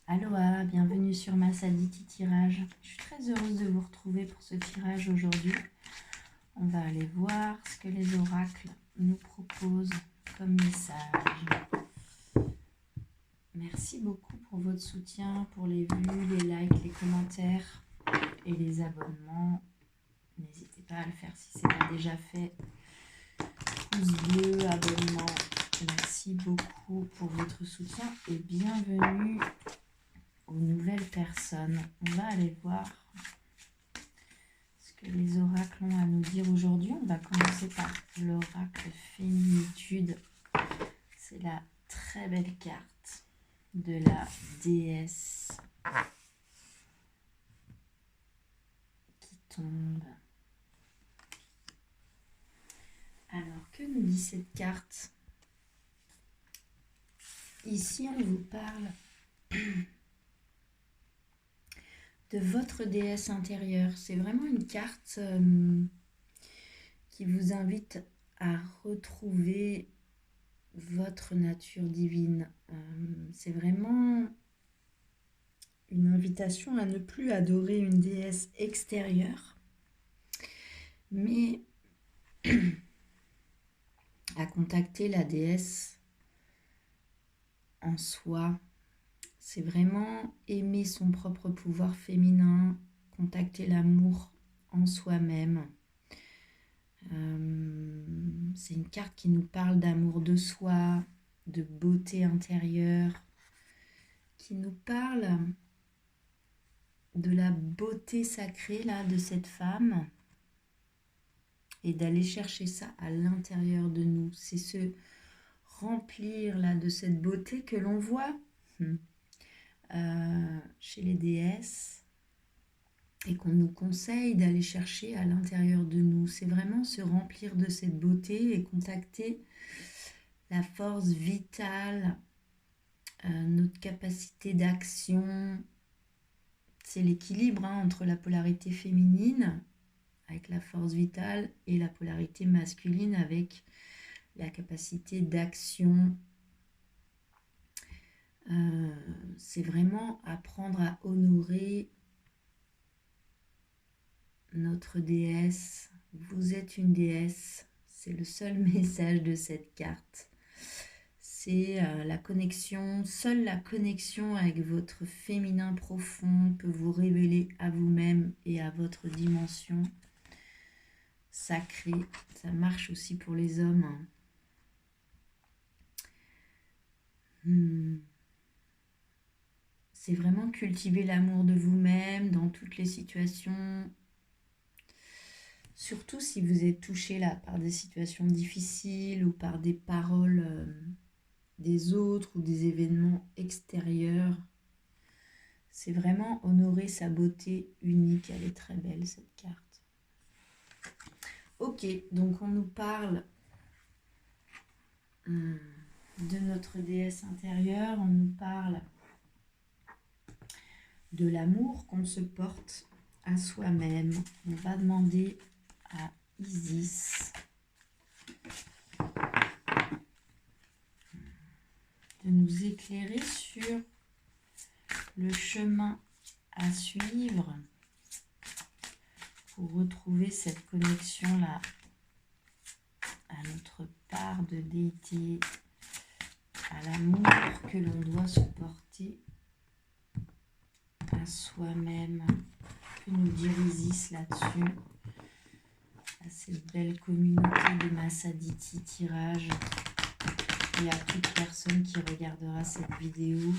Aloha, bienvenue sur Massaditi Tirage. Je suis très heureuse de vous retrouver pour ce tirage aujourd'hui. On va aller voir ce que les oracles nous proposent comme message. Merci beaucoup pour votre soutien, pour les vues, les likes, les commentaires et les abonnements. N'hésitez pas à le faire si ce n'est pas déjà fait. Pouce bleu, abonnement. Merci beaucoup pour votre soutien et bienvenue aux nouvelles personnes. On va aller voir ce que les oracles ont à nous dire aujourd'hui. On va commencer par l'oracle Féminitude. C'est la très belle carte de la déesse qui tombe. Alors, que nous dit cette carte? Ici, on vous parle de votre déesse intérieure. C'est vraiment une carte qui vous invite à retrouver votre nature divine. C'est vraiment une invitation à ne plus adorer une déesse extérieure, mais à contacter la déesse en soi. C'est vraiment aimer son propre pouvoir féminin, contacter l'amour en soi-même. C'est une carte qui nous parle d'amour de soi, de beauté intérieure, qui nous parle de la beauté sacrée là, de cette femme et d'aller chercher ça à l'intérieur de nous. C'est se remplir là, de cette beauté que l'on voit chez les déesses et qu'on nous conseille d'aller chercher à l'intérieur de nous. C'est vraiment se remplir de cette beauté et contacter la force vitale, notre capacité d'action. C'est l'équilibre entre la polarité féminine avec la force vitale et la polarité masculine avec la capacité d'action. C'est vraiment apprendre à honorer notre déesse. Vous êtes une déesse. C'est le seul message de cette carte. C'est la connexion. Seule la connexion avec votre féminin profond peut vous révéler à vous-même et à votre dimension sacrée. Ça marche aussi pour les hommes. C'est vraiment cultiver l'amour de vous-même dans toutes les situations. Surtout si vous êtes touché là par des situations difficiles ou par des paroles des autres ou des événements extérieurs. C'est vraiment honorer sa beauté unique. Elle est très belle cette carte. Ok, donc on nous parle de notre déesse intérieure. On nous parle de l'amour qu'on se porte à soi-même. On va demander à Isis de nous éclairer sur le chemin à suivre pour retrouver cette connexion-là à notre part de déité, à l'amour que l'on doit se porter à soi-même. Que nous dire Isis là-dessus, à cette belle communauté de Massaditi Tirage et à toute personne qui regardera cette vidéo.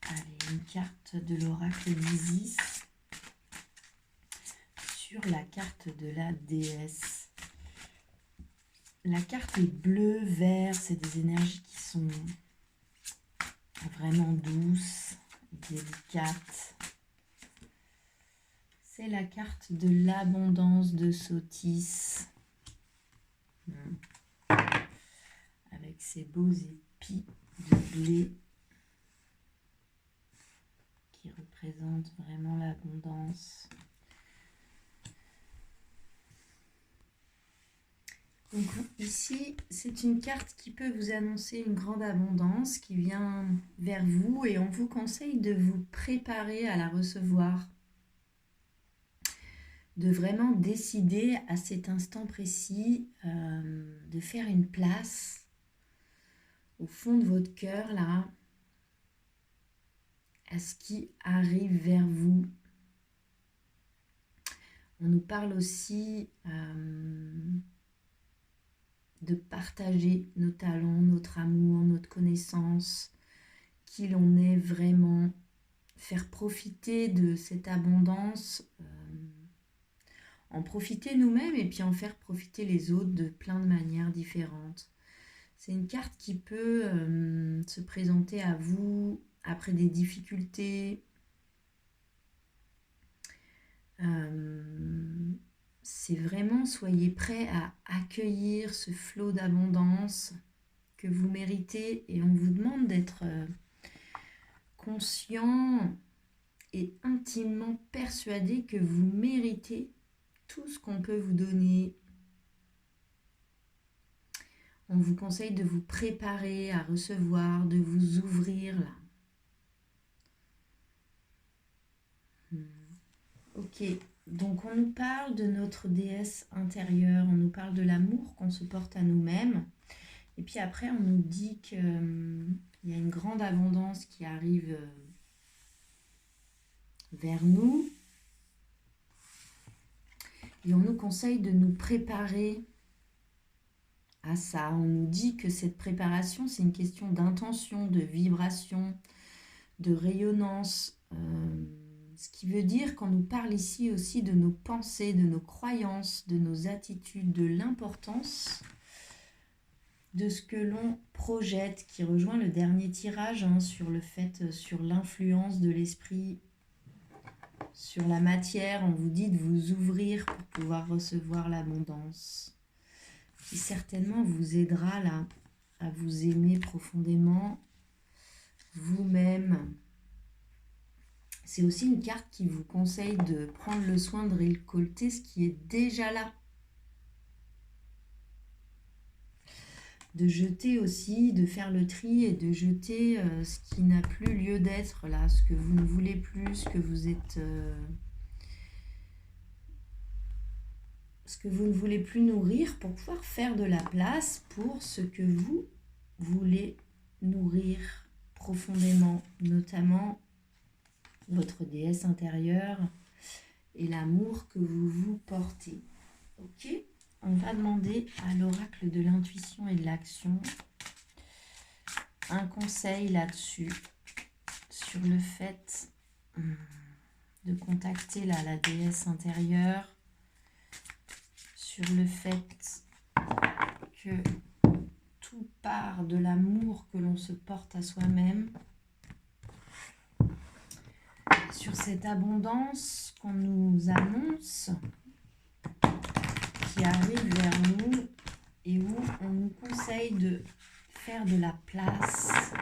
Allez, une carte de l'oracle d'Isis sur la carte de la déesse. La carte est bleu, vert, c'est des énergies qui sont vraiment douces, délicates. C'est la carte de l'abondance de Sotis. Avec ses beaux épis de blé qui représentent vraiment l'abondance. Donc ici, c'est une carte qui peut vous annoncer une grande abondance qui vient vers vous et on vous conseille de vous préparer à la recevoir, de vraiment décider à cet instant précis de faire une place au fond de votre cœur là, à ce qui arrive vers vous. On nous parle aussi de partager nos talents, notre amour, notre connaissance, qui l'on est vraiment, faire profiter de cette abondance, en profiter nous-mêmes et puis en faire profiter les autres de plein de manières différentes. C'est une carte qui peut se présenter à vous après des difficultés. C'est vraiment, soyez prêts à accueillir ce flot d'abondance que vous méritez et on vous demande d'être conscient et intimement persuadé que vous méritez tout ce qu'on peut vous donner. On vous conseille de vous préparer à recevoir, de vous ouvrir là. Ok, donc on nous parle de notre déesse intérieure, on nous parle de l'amour qu'on se porte à nous-mêmes. Et puis après, on nous dit qu'il y a une grande abondance qui arrive vers nous. Et on nous conseille de nous préparer à ça. On nous dit que cette préparation, c'est une question d'intention, de vibration, de rayonnance. Ce qui veut dire qu'on nous parle ici aussi de nos pensées, de nos croyances, de nos attitudes, de l'importance de ce que l'on projette, qui rejoint le dernier tirage sur le fait, sur l'influence de l'esprit sur la matière. On vous dit de vous ouvrir pour pouvoir recevoir l'abondance, qui certainement vous aidera là à vous aimer profondément vous-même. C'est aussi une carte qui vous conseille de prendre le soin de récolter ce qui est déjà là. De jeter aussi, de faire le tri et de jeter ce qui n'a plus lieu d'être là, ce que vous ne voulez plus, ce que vous êtes... ce que vous ne voulez plus nourrir pour pouvoir faire de la place pour ce que vous voulez nourrir profondément, notamment votre déesse intérieure et l'amour que vous vous portez. Ok ? On va demander à l'oracle de l'intuition et de l'action un conseil là-dessus, sur le fait de contacter la déesse intérieure, sur le fait que tout part de l'amour que l'on se porte à soi-même, sur cette abondance qu'on nous annonce, qui arrive vers nous et où on nous conseille de faire de la place.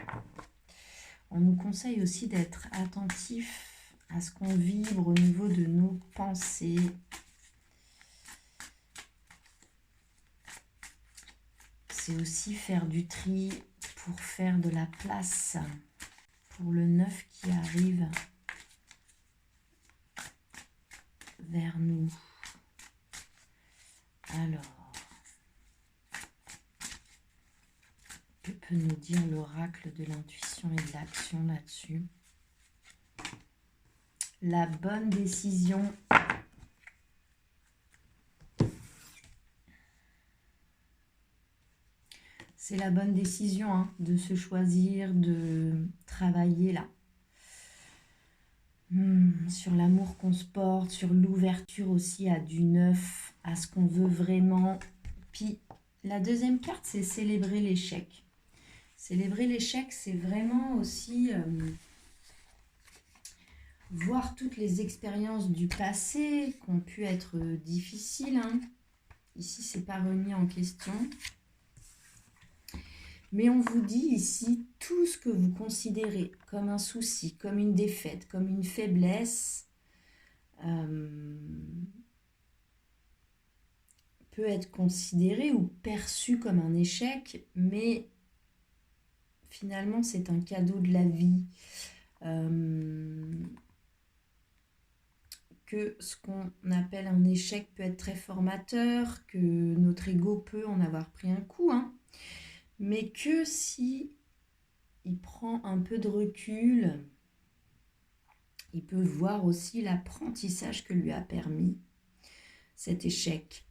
On nous conseille aussi d'être attentif à ce qu'on vibre au niveau de nos pensées. C'est aussi faire du tri pour faire de la place pour le 9 qui arrive vers nous. Alors, que peut nous dire l'oracle de l'intuition et de l'action là-dessus? La bonne décision. C'est la bonne décision de se choisir, de travailler là. Sur l'amour qu'on se porte, sur l'ouverture aussi à du neuf, à ce qu'on veut vraiment. Puis la deuxième carte, c'est célébrer l'échec. Célébrer l'échec, c'est vraiment aussi voir toutes les expériences du passé qui ont pu être difficiles. Ici, c'est pas remis en question. Mais on vous dit ici, tout ce que vous considérez comme un souci, comme une défaite, comme une faiblesse, peut être considéré ou perçu comme un échec, mais finalement c'est un cadeau de la vie. Que ce qu'on appelle un échec peut être très formateur, que notre ego peut en avoir pris un coup, hein, mais que si il prend un peu de recul, il peut voir aussi l'apprentissage que lui a permis cet échec.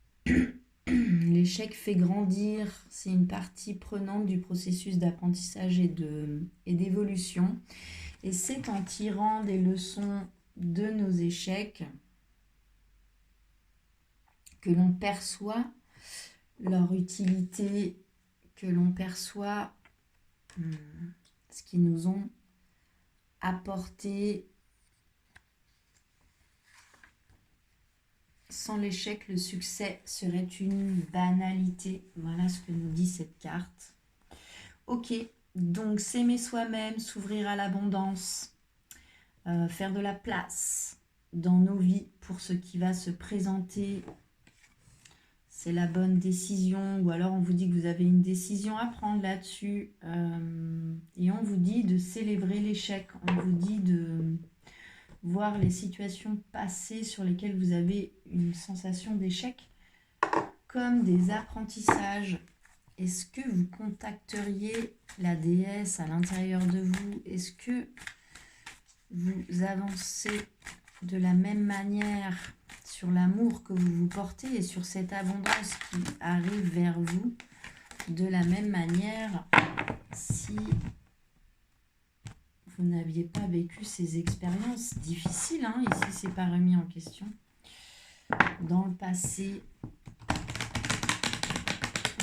L'échec fait grandir, c'est une partie prenante du processus d'apprentissage et d'évolution. Et c'est en tirant des leçons de nos échecs que l'on perçoit leur utilité, que l'on perçoit ce qu'ils nous ont apporté. Sans l'échec, le succès serait une banalité. Voilà ce que nous dit cette carte. Ok, donc s'aimer soi-même, s'ouvrir à l'abondance, faire de la place dans nos vies pour ce qui va se présenter, c'est la bonne décision. Ou alors on vous dit que vous avez une décision à prendre là-dessus. Et on vous dit de célébrer l'échec. On vous dit de voir les situations passées sur lesquelles vous avez une sensation d'échec comme des apprentissages. Est-ce que vous contacteriez la déesse à l'intérieur de vous? Est-ce que vous avancez de la même manière sur l'amour que vous vous portez et sur cette abondance qui arrive vers vous de la même manière si vous n'aviez pas vécu ces expériences difficiles, hein, ici c'est pas remis en question, dans le passé?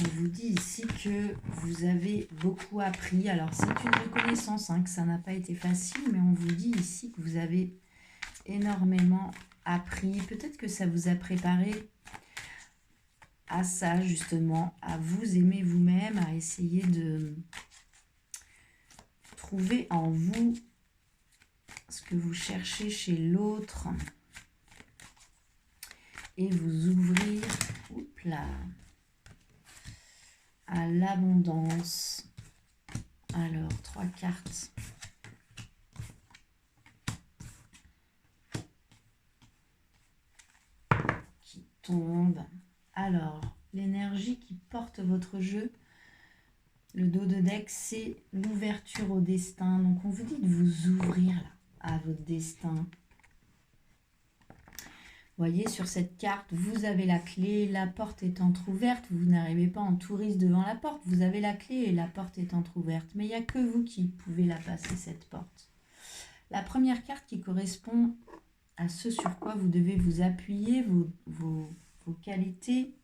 On vous dit ici que vous avez beaucoup appris. Alors c'est une reconnaissance, hein, que ça n'a pas été facile, mais on vous dit ici que vous avez énormément appris. Peut-être que ça vous a préparé à ça justement, à vous aimer vous-même, à essayer de trouver en vous ce que vous cherchez chez l'autre et vous ouvrir à l'abondance. Alors, 3 cartes. Qui tombent. Alors, l'énergie qui porte votre jeu, le dos de deck, c'est l'ouverture au destin. Donc, on vous dit de vous ouvrir là, à votre destin. Vous voyez, sur cette carte, vous avez la clé, la porte est entrouverte. Vous n'arrivez pas en touriste devant la porte. Vous avez la clé et la porte est entrouverte. Mais il n'y a que vous qui pouvez la passer, cette porte. La première carte qui correspond à ce sur quoi vous devez vous appuyer, vos qualités,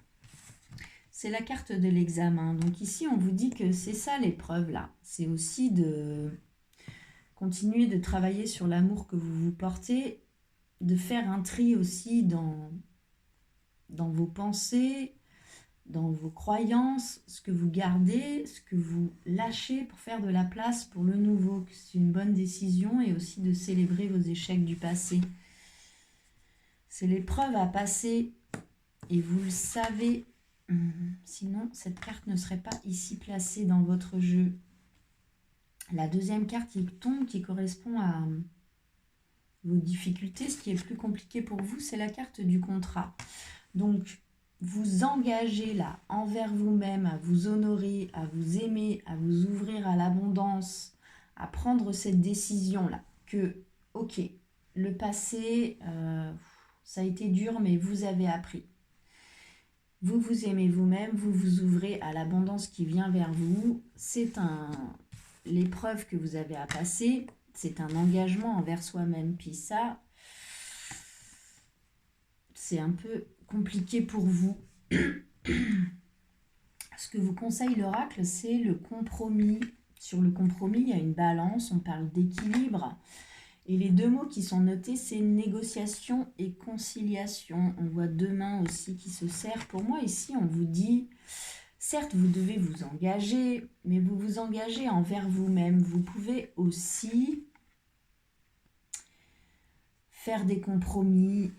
c'est la carte de l'examen. Donc ici, on vous dit que c'est ça l'épreuve là. C'est aussi de continuer de travailler sur l'amour que vous vous portez, de faire un tri aussi dans vos pensées, dans vos croyances, ce que vous gardez, ce que vous lâchez pour faire de la place pour le nouveau. C'est une bonne décision et aussi de célébrer vos échecs du passé. C'est l'épreuve à passer et vous le savez. Sinon, cette carte ne serait pas ici placée dans votre jeu. La deuxième carte qui tombe, qui correspond à vos difficultés, ce qui est plus compliqué pour vous, c'est la carte du contrat. Donc, vous engagez là envers vous-même, à vous honorer, à vous aimer, à vous ouvrir à l'abondance, à prendre cette décision-là, que, ok, le passé, ça a été dur, mais vous avez appris. Vous vous aimez vous-même, vous vous ouvrez à l'abondance qui vient vers vous. C'est l'épreuve que vous avez à passer. C'est un engagement envers soi-même. Puis ça, c'est un peu compliqué pour vous. Ce que vous conseille l'oracle, c'est le compromis. Sur le compromis, il y a une balance, on parle d'équilibre. Et les deux mots qui sont notés, c'est négociation et conciliation. On voit deux mains aussi qui se serrent. Pour moi, ici, on vous dit, certes, vous devez vous engager, mais vous vous engagez envers vous-même. Vous pouvez aussi faire des compromis,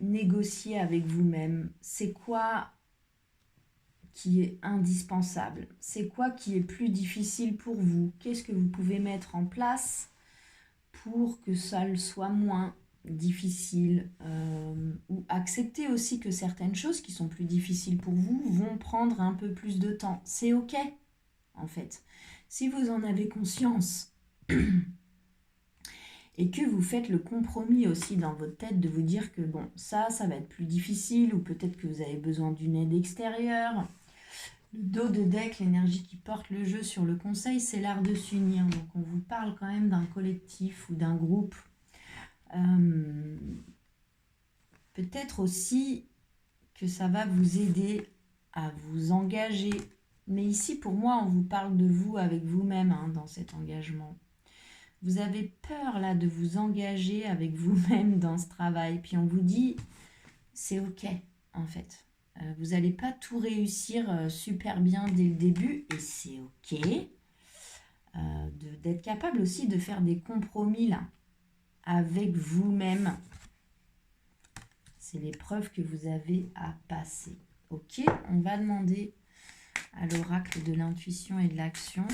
négocier avec vous-même. C'est quoi qui est indispensable? C'est quoi qui est plus difficile pour vous? Qu'est-ce que vous pouvez mettre en place pour que ça le soit moins difficile, ou accepter aussi que certaines choses qui sont plus difficiles pour vous vont prendre un peu plus de temps. C'est ok, en fait. Si vous en avez conscience et que vous faites le compromis aussi dans votre tête de vous dire que bon, ça va être plus difficile, ou peut-être que vous avez besoin d'une aide extérieure. Le dos de deck, l'énergie qui porte le jeu sur le conseil, c'est l'art de s'unir. Donc on vous parle quand même d'un collectif ou d'un groupe. Peut-être aussi que ça va vous aider à vous engager. Mais ici, pour moi, on vous parle de vous avec vous-même, hein, dans cet engagement. Vous avez peur là de vous engager avec vous-même dans ce travail. Puis on vous dit, c'est ok en fait. Vous n'allez pas tout réussir super bien dès le début. Et c'est ok d'être capable aussi de faire des compromis là avec vous-même. C'est l'épreuve que vous avez à passer. Ok, on va demander à l'oracle de l'intuition et de l'action.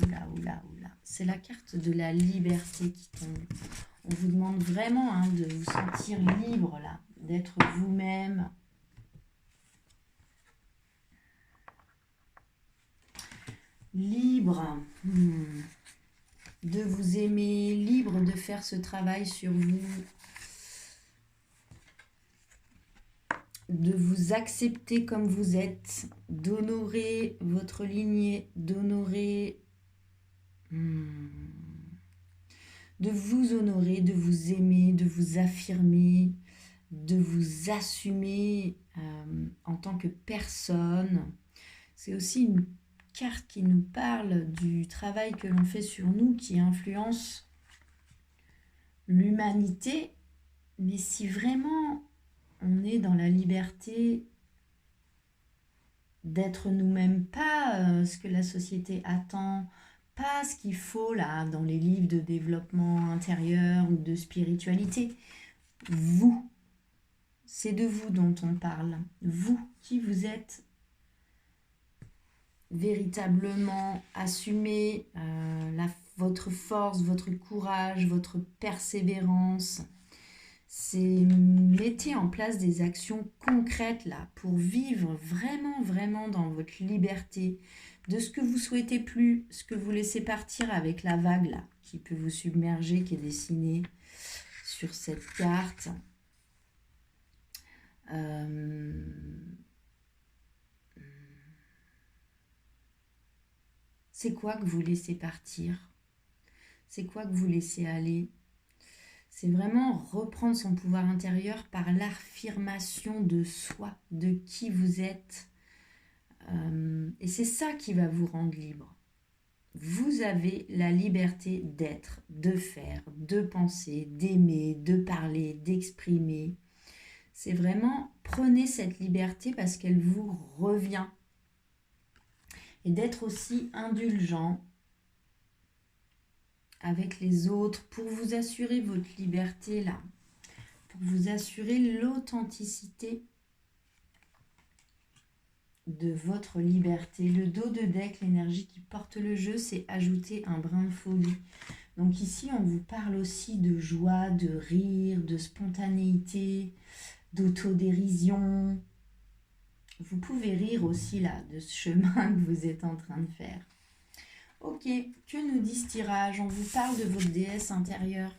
Oula, oula, oula. C'est la carte de la liberté qui tombe. On vous demande vraiment de vous sentir libre là, d'être vous-même. Libre de vous aimer, libre de faire ce travail sur vous, de vous accepter comme vous êtes, d'honorer votre lignée, d'honorer, de vous honorer, de vous aimer, de vous affirmer, de vous assumer en tant que personne. C'est aussi une carte qui nous parle du travail que l'on fait sur nous, qui influence l'humanité. Mais si vraiment on est dans la liberté d'être nous-mêmes, pas ce que la société attend, pas ce qu'il faut là dans les livres de développement intérieur ou de spiritualité. Vous, c'est de vous dont on parle. Vous, qui vous êtes véritablement, assumez votre force, votre courage, votre persévérance. Mettez en place des actions concrètes là pour vivre vraiment, vraiment dans votre liberté, de ce que vous souhaitez plus, ce que vous laissez partir avec la vague là, qui peut vous submerger, qui est dessinée sur cette carte. C'est quoi que vous laissez partir? C'est quoi que vous laissez aller? C'est vraiment reprendre son pouvoir intérieur par l'affirmation de soi, de qui vous êtes. Et c'est ça qui va vous rendre libre. Vous avez la liberté d'être, de faire, de penser, d'aimer, de parler, d'exprimer. C'est vraiment, prenez cette liberté parce qu'elle vous revient. Et d'être aussi indulgent avec les autres pour vous assurer votre liberté là, pour vous assurer l'authenticité de votre liberté. Le dos de deck, l'énergie qui porte le jeu, c'est ajouter un brin de folie. Donc ici, on vous parle aussi de joie, de rire, de spontanéité, d'autodérision. Vous pouvez rire aussi là de ce chemin que vous êtes en train de faire. Ok, que nous dit ce tirage? On vous parle de votre déesse intérieure.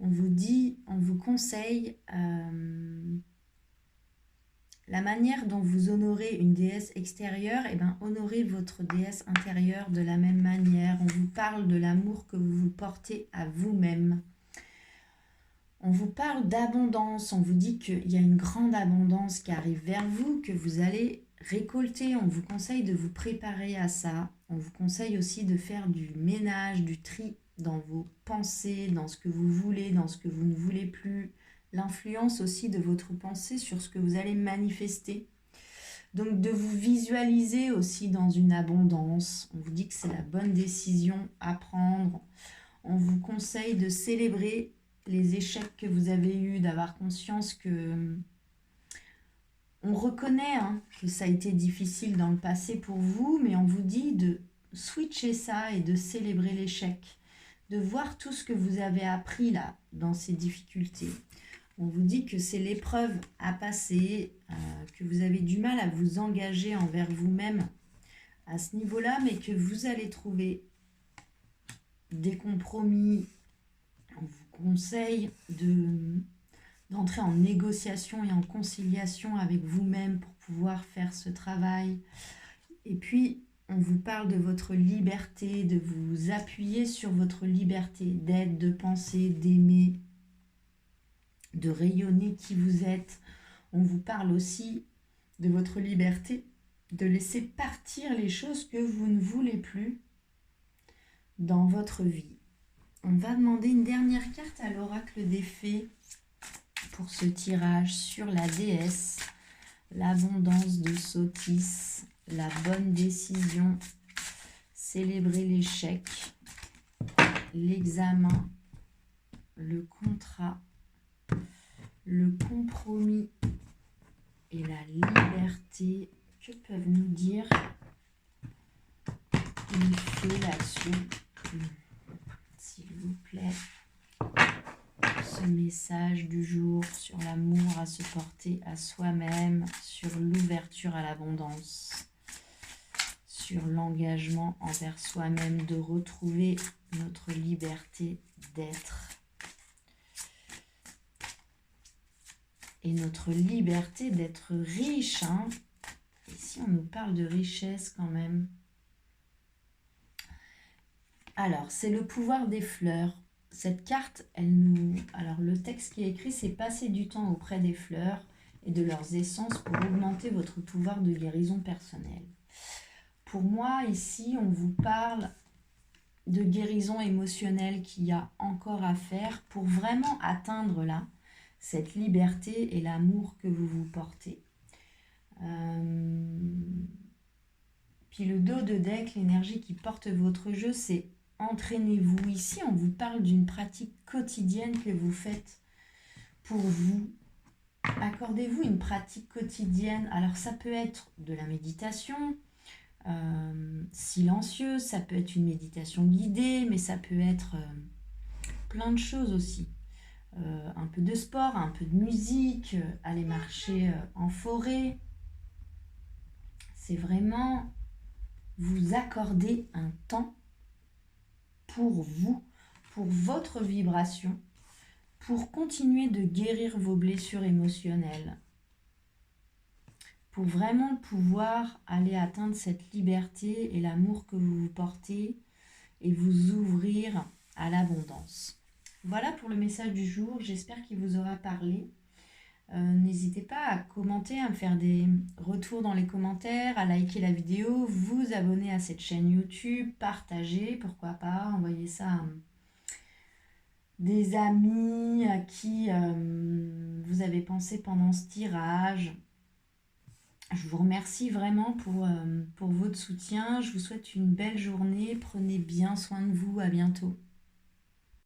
On vous dit, on vous conseille la manière dont vous honorez une déesse extérieure, et bien honorez votre déesse intérieure de la même manière. On vous parle de l'amour que vous vous portez à vous-même. On vous parle d'abondance, on vous dit qu'il y a une grande abondance qui arrive vers vous, que vous allez récolter. On vous conseille de vous préparer à ça. On vous conseille aussi de faire du ménage, du tri dans vos pensées, dans ce que vous voulez, dans ce que vous ne voulez plus. L'influence aussi de votre pensée sur ce que vous allez manifester. Donc de vous visualiser aussi dans une abondance. On vous dit que c'est la bonne décision à prendre. On vous conseille de célébrer les échecs que vous avez eus, d'avoir conscience que on reconnaît que ça a été difficile dans le passé pour vous, mais on vous dit de switcher ça et de célébrer l'échec, de voir tout ce que vous avez appris là, dans ces difficultés. On vous dit que c'est l'épreuve à passer, que vous avez du mal à vous engager envers vous-même à ce niveau-là, mais que vous allez trouver des compromis. On vous conseille d'entrer en négociation et en conciliation avec vous-même pour pouvoir faire ce travail. Et puis, on vous parle de votre liberté, de vous appuyer sur votre liberté d'être, de penser, d'aimer, de rayonner qui vous êtes. On vous parle aussi de votre liberté, de laisser partir les choses que vous ne voulez plus dans votre vie. On va demander une dernière carte à l'oracle des fées pour ce tirage sur la déesse, l'abondance de Sotis, la bonne décision, célébrer l'échec, l'examen, le contrat, le compromis et la liberté. Que peuvent nous dire les fées là-dessus, s'il vous plaît? Ce message du jour sur l'amour à se porter à soi-même, sur l'ouverture à l'abondance, sur l'engagement envers soi-même, de retrouver notre liberté d'être et notre liberté d'être riche. Ici, on nous parle de richesse quand même. Alors, c'est le pouvoir des fleurs. Cette carte, alors le texte qui est écrit, c'est passer du temps auprès des fleurs et de leurs essences pour augmenter votre pouvoir de guérison personnelle. Pour moi, ici, on vous parle de guérison émotionnelle qu'il y a encore à faire pour vraiment atteindre là cette liberté et l'amour que vous vous portez. Puis le dos de deck, l'énergie qui porte votre jeu, c'est entraînez-vous. Ici, on vous parle d'une pratique quotidienne que vous faites pour vous. Accordez-vous une pratique quotidienne. Alors, ça peut être de la méditation silencieuse, ça peut être une méditation guidée, mais ça peut être plein de choses aussi. Un peu de sport, un peu de musique, aller marcher en forêt. C'est vraiment vous accorder un temps pour vous, pour votre vibration, pour continuer de guérir vos blessures émotionnelles, pour vraiment pouvoir aller atteindre cette liberté et l'amour que vous vous portez et vous ouvrir à l'abondance. Voilà pour le message du jour, j'espère qu'il vous aura parlé. N'hésitez pas à commenter, à me faire des retours dans les commentaires, à liker la vidéo, vous abonner à cette chaîne YouTube, partager, pourquoi pas, envoyer ça à des amis à qui vous avez pensé pendant ce tirage. Je vous remercie vraiment pour votre soutien, je vous souhaite une belle journée, prenez bien soin de vous, à bientôt.